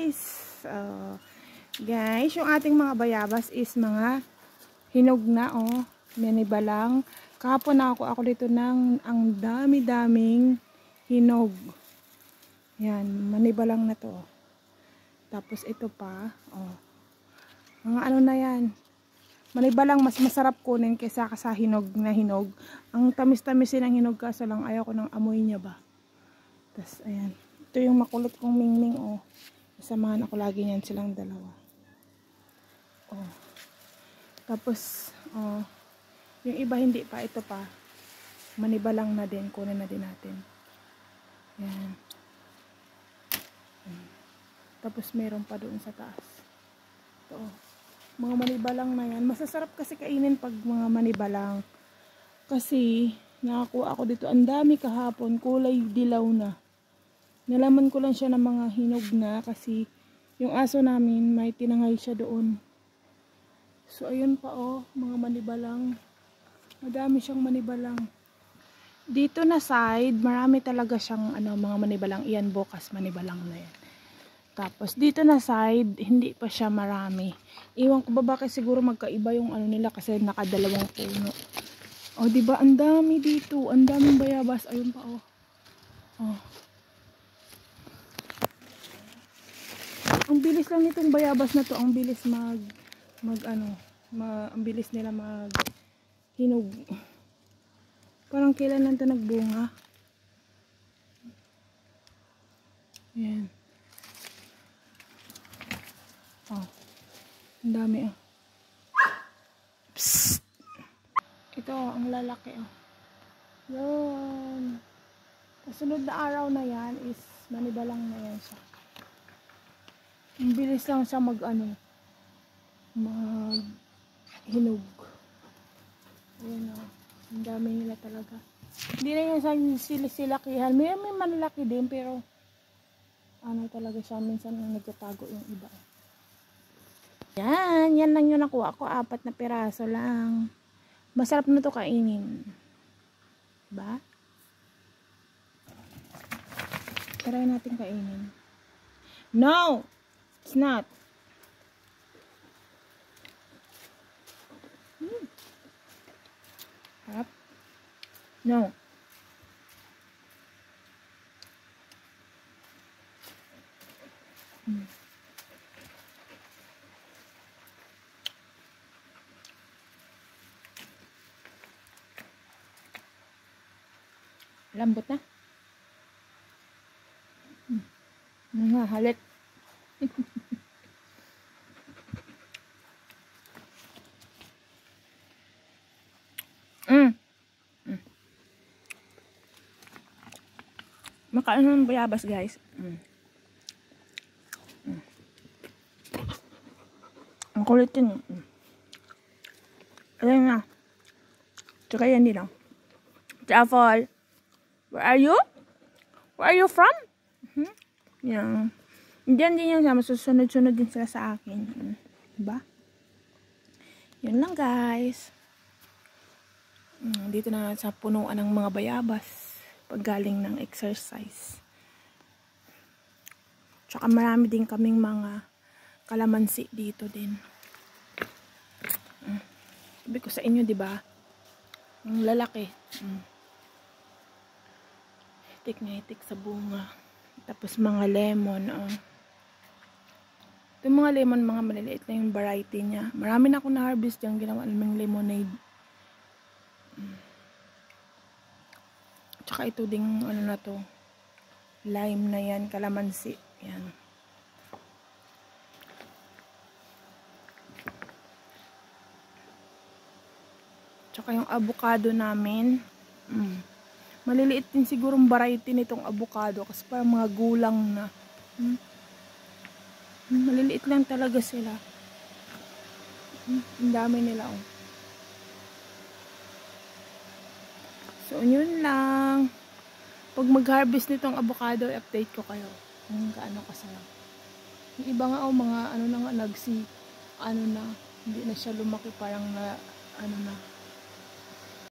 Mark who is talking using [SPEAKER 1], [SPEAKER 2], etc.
[SPEAKER 1] Guys, yung ating mga bayabas is mga hinog na, oh. Maniba lang. Kahapon na ako dito ng ang dami-daming hinog. Yan, maniba lang na to. Tapos ito pa, oh. Mga ano na yan. Maniba lang, mas masarap kunin kaysa sa hinog na hinog. Ang tamis-tamisin ng hinog, kaso lang ayaw ko ng amoy niya ba. Tapos ayan. Ito yung makulot kong mingming, oh. Samahan ako lagi niyan silang dalawa. Oh. Tapos, oh, yung iba hindi pa, ito pa. Maniba lang na din, kunin na din natin. Yan. Tapos meron pa doon sa taas. Ito, oh. Mga manibalang na yan. Masasarap kasi kainin pag mga manibalang. Kasi, nakakuha ako dito. Ang dami kahapon, kulay dilaw na. Nalaman ko lang siya ng mga hinog na kasi yung aso namin may tinangay siya doon. So ayun pa, oh, mga manibalang. Madami siyang manibalang. Dito na side, marami talaga siyang mga manibalang. Iyan bukas manibalang na yan. Tapos dito na side, hindi pa siya marami. Iwan ko ba bakit siguro magkaiba yung nila kasi nakadalawang puno. Oh, di ba ang dami dito, ang daming bayabas. Ayun pa, oh. Oh. Ang bilis lang nitong bayabas na to, ang bilis ang bilis nila hinog. Parang kailan lang ito nagbunga. Ayan. Oh. Ang dami, oh. Psst. Ito, ang lalaki, oh. Yun. Kasunod na araw na yan is manibalang na yan siya. Ang bilis lang siya hinog. Ayan, oh. Ang dami nila talaga. Hindi na yan sa silasilakihan. May malaki din pero talaga siya. Minsan nagtatago yung iba. Yan lang yung nakuha ko. 4 na piraso lang. Masarap na to kainin. Diba? Try natin kainin. No! It's not. Harap. No. Lambot na. Halit. Makain ng bayabas, guys. Ang kulit yun. Ayan na. Tsaka yan din lang. Truffle. Where are you? Where are you from? Yan. Diyan din yan. Masusunod-sunod din sila sa akin. Diba? Yun lang, guys. Dito na sa punuan ng mga bayabas. Paggaling ng exercise. Tsaka marami din kaming mga kalamansi dito din. Sabi ko sa inyo, di ba? Ang lalaki. Hitik na hitik sa bunga. Tapos mga lemon. Ito mga lemon, mga maliliit na yung variety niya. Marami na akong na-harvest yung ginawa namang lemonade. Tsaka ito ding na to, lime na yan, kalamansi yan. Tsaka yung avocado namin, maliliit din sigurong variety nitong avocado kasi parang mga gulang na. Maliliit lang talaga sila. Ang dami nila, oh. So, yun lang. Pag mag-harvest nitong avocado, i-update ko kayo kung gaano kasarap. Yung iba nga, mga na nga, hindi na siya lumaki, parang na,